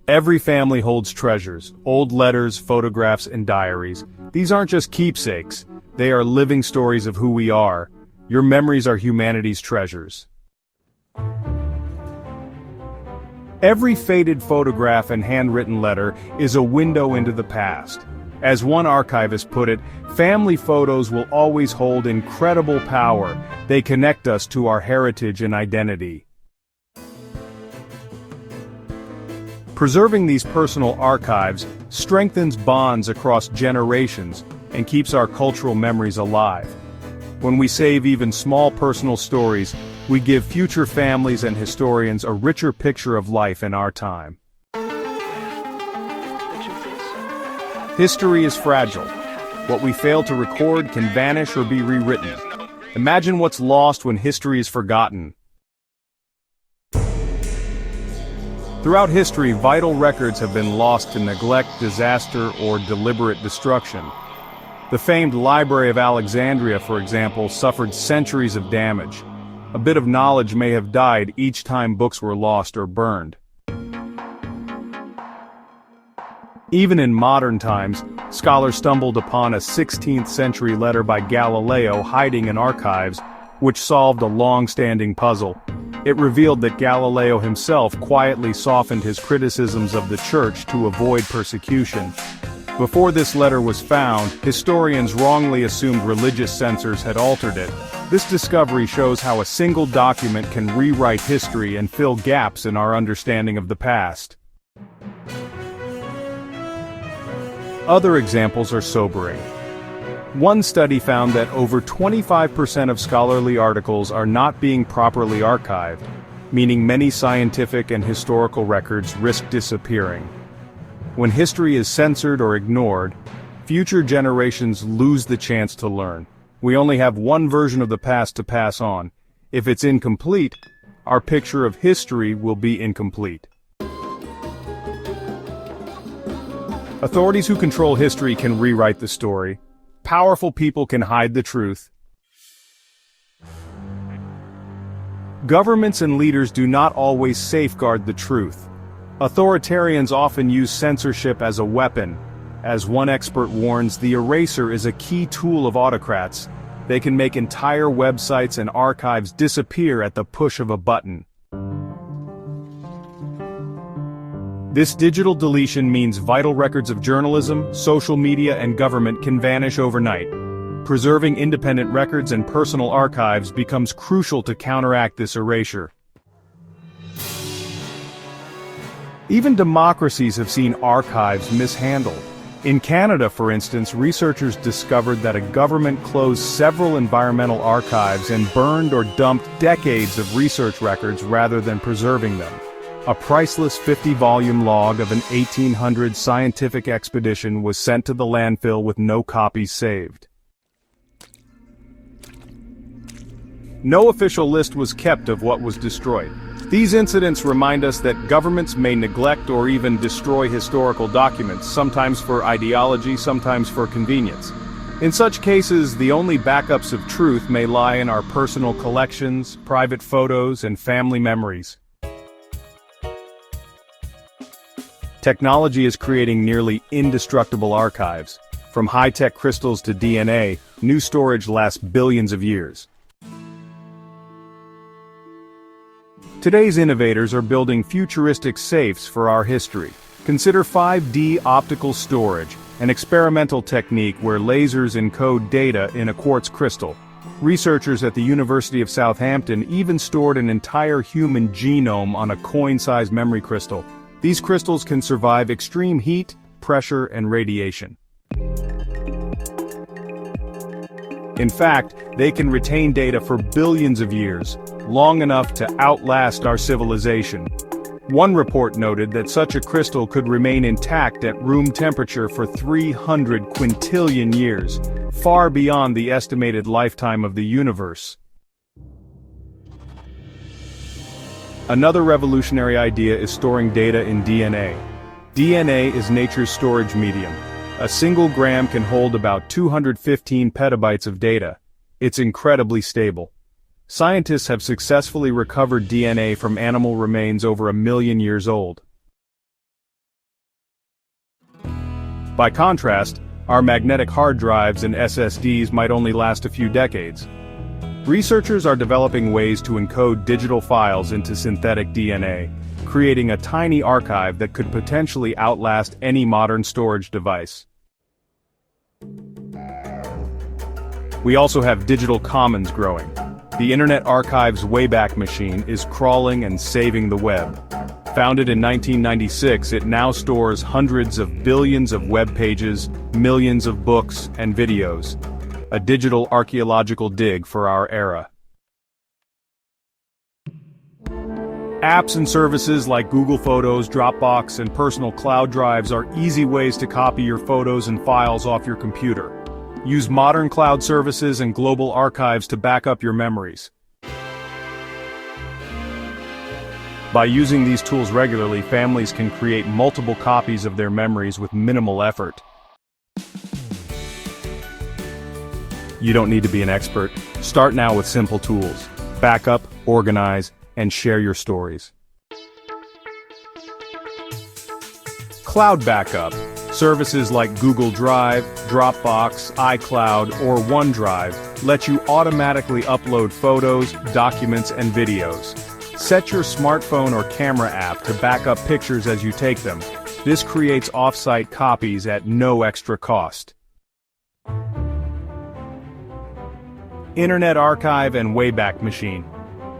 Every family holds treasures, old letters, photographs, and diaries. These aren't just keepsakes, they are living stories of who we are. Your memories are humanity's treasures. Every faded photograph and handwritten letter is a window into the past. As one archivist put it, family photos will always hold incredible power. They connect us to our heritage and identity. Preserving these personal archives strengthens bonds across generations and keeps our cultural memories alive. When we save even small personal stories, we give future families and historians a richer picture of life in our time. History is fragile. What we fail to record can vanish or be rewritten. Imagine what's lost when history is forgotten. Throughout history, vital records have been lost to neglect, disaster, or deliberate destruction. The famed Library of Alexandria, for example, suffered centuries of damage. A bit of knowledge may have died each time books were lost or burned. Even in modern times, scholars stumbled upon a 16th century letter by Galileo hiding in archives, which solved a long-standing puzzle. It revealed that Galileo himself quietly softened his criticisms of the church to avoid persecution. Before this letter was found, historians wrongly assumed religious censors had altered it. This discovery shows how a single document can rewrite history and fill gaps in our understanding of the past. Other examples are sobering. One study found that over 25% of scholarly articles are not being properly archived, meaning many scientific and historical records risk disappearing. When history is censored or ignored, future generations lose the chance to learn. We only have one version of the past to pass on. If it's incomplete, our picture of history will be incomplete. Authorities who control history can rewrite the story. Powerful people can hide the truth. Governments and leaders do not always safeguard the truth. Authoritarians often use censorship as a weapon. As one expert warns, the eraser is a key tool of autocrats. They can make entire websites and archives disappear at the push of a button. This digital deletion means vital records of journalism, social media, and government can vanish overnight. Preserving independent records and personal archives becomes crucial to counteract this erasure. Even democracies have seen archives mishandled. In Canada, for instance, researchers discovered that a government closed several environmental archives and burned or dumped decades of research records rather than preserving them. A priceless 50-volume log of an 1800 scientific expedition was sent to the landfill with no copies saved. No official list was kept of what was destroyed. These incidents remind us that governments may neglect or even destroy historical documents, sometimes for ideology, sometimes for convenience. In such cases, the only backups of truth may lie in our personal collections, private photos, and family memories. Technology is creating nearly indestructible archives. From high-tech crystals to DNA, new storage lasts billions of years. Today's innovators are building futuristic safes for our history. Consider 5D optical storage, an experimental technique where lasers encode data in a quartz crystal. Researchers at the University of Southampton even stored an entire human genome on a coin-sized memory crystal. These crystals can survive extreme heat, pressure, and radiation. In fact, they can retain data for billions of years, long enough to outlast our civilization. One report noted that such a crystal could remain intact at room temperature for 300 quintillion years, far beyond the estimated lifetime of the universe. Another revolutionary idea is storing data in DNA. DNA is nature's storage medium. A single gram can hold about 215 petabytes of data. It's incredibly stable. Scientists have successfully recovered DNA from animal remains over 1 million years old. By contrast, our magnetic hard drives and SSDs might only last a few decades. Researchers are developing ways to encode digital files into synthetic DNA, creating a tiny archive that could potentially outlast any modern storage device. We also have digital commons growing. The Internet Archive's Wayback Machine is crawling and saving the web. Founded in 1996, it now stores hundreds of billions of web pages, millions of books and videos. A digital archaeological dig for our era. Apps and services like Google Photos, Dropbox, and personal cloud drives are easy ways to copy your photos and files off your computer. Use modern cloud services and global archives to back up your memories. By using these tools regularly, families can create multiple copies of their memories with minimal effort. You don't need to be an expert. Start now with simple tools. Backup, organize, and share your stories. Cloud backup. Services like Google Drive, Dropbox, iCloud, or OneDrive let you automatically upload photos, documents, and videos. Set your smartphone or camera app to back up pictures as you take them. This creates off-site copies at no extra cost. Internet Archive and Wayback Machine.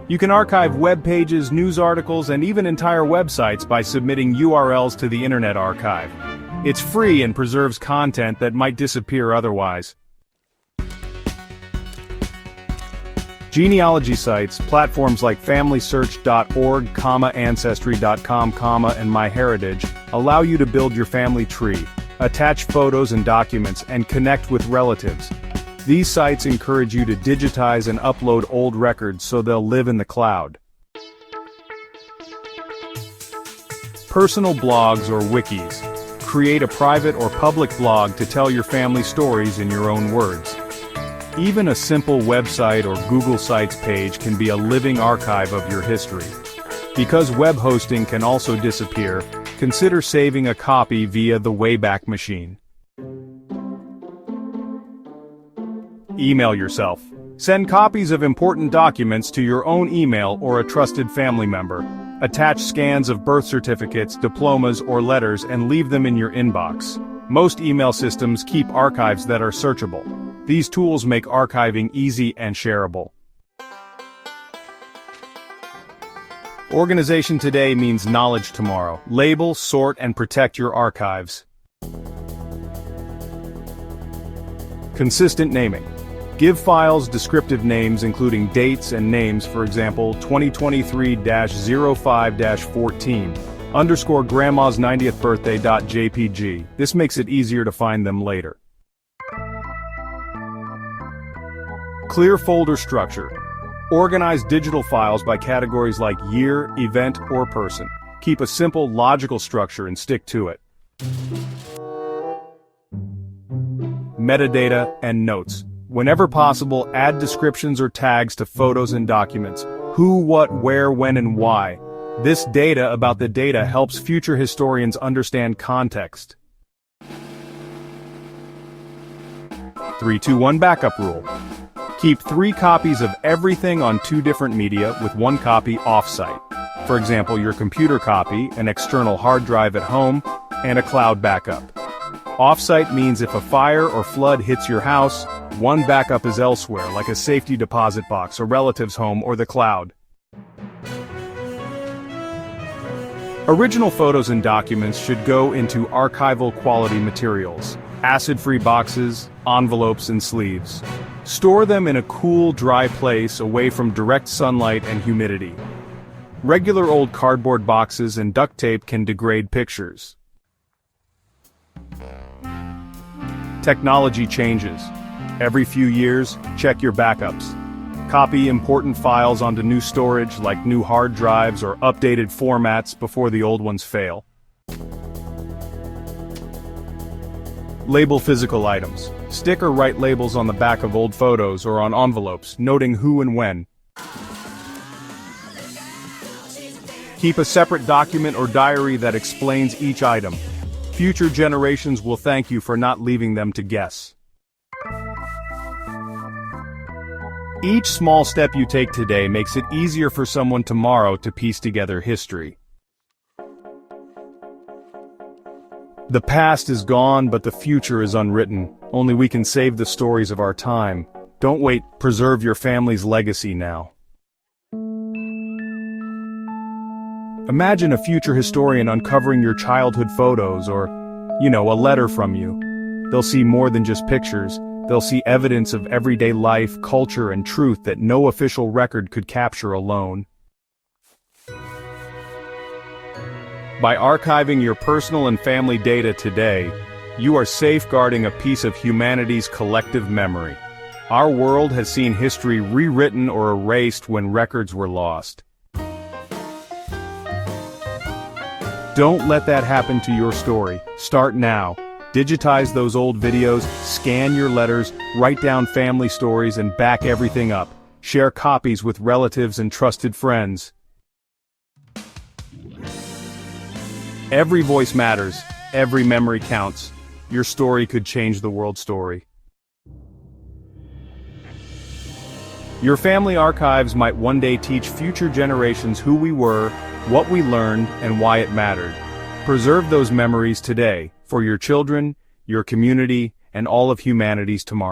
You can archive web pages, news articles, and even entire websites by submitting URLs to the Internet Archive. It's free and preserves content that might disappear otherwise. Genealogy sites, platforms like FamilySearch.org, Ancestry.com, and MyHeritage allow you to build your family tree, attach photos and documents, and connect with relatives. These sites encourage you to digitize and upload old records so they'll live in the cloud. Personal blogs or wikis. Create a private or public blog to tell your family stories in your own words. Even a simple website or Google Sites page can be a living archive of your history. Because web hosting can also disappear, consider saving a copy via the Wayback Machine. Email yourself. Send copies of important documents to your own email or a trusted family member. Attach scans of birth certificates, diplomas, or letters and leave them in your inbox. Most email systems keep archives that are searchable. These tools make archiving easy and shareable. Organization today means knowledge tomorrow. Label, sort, and protect your archives. Consistent naming. Give files descriptive names including dates and names, for example, 2023-05-14, underscore grandma's 90th birthday.jpg. This makes it easier to find them later. Clear folder structure. Organize digital files by categories like year, event, or person. Keep a simple, logical structure and stick to it. Metadata and notes. Whenever possible, add descriptions or tags to photos and documents. Who, what, where, when, and why. This data about the data helps future historians understand context. 3-2-1 backup rule. Keep 3 copies of everything on 2 different media with 1 copy off-site. For example, your computer copy, an external hard drive at home, and a cloud backup. Off-site means if a fire or flood hits your house, 1 backup is elsewhere, like a safety deposit box, a relative's home, or the cloud. Original photos and documents should go into archival quality materials, acid-free boxes, envelopes, and sleeves. Store them in a cool, dry place away from direct sunlight and humidity. Regular old cardboard boxes and duct tape can degrade pictures. Technology changes. Every few years, check your backups. Copy important files onto new storage like new hard drives or updated formats before the old ones fail. Label physical items. Stick or write labels on the back of old photos or on envelopes, noting who and when. Keep a separate document or diary that explains each item. Future generations will thank you for not leaving them to guess. Each small step you take today makes it easier for someone tomorrow to piece together history. The past is gone, but the future is unwritten. Only we can save the stories of our time. Don't wait, preserve your family's legacy now. Imagine a future historian uncovering your childhood photos or, a letter from you. They'll see more than just pictures. They'll see evidence of everyday life, culture, and truth that no official record could capture alone. By archiving your personal and family data today, you are safeguarding a piece of humanity's collective memory. Our world has seen history rewritten or erased when records were lost. Don't let that happen to your story. Start now. Digitize those old videos, scan your letters, write down family stories, and back everything up. Share copies with relatives and trusted friends. Every voice matters. Every memory counts. Your story could change the world's story. Your family archives might one day teach future generations who we were, what we learned, and why it mattered. Preserve those memories today, for your children, your community, and all of humanity's tomorrow.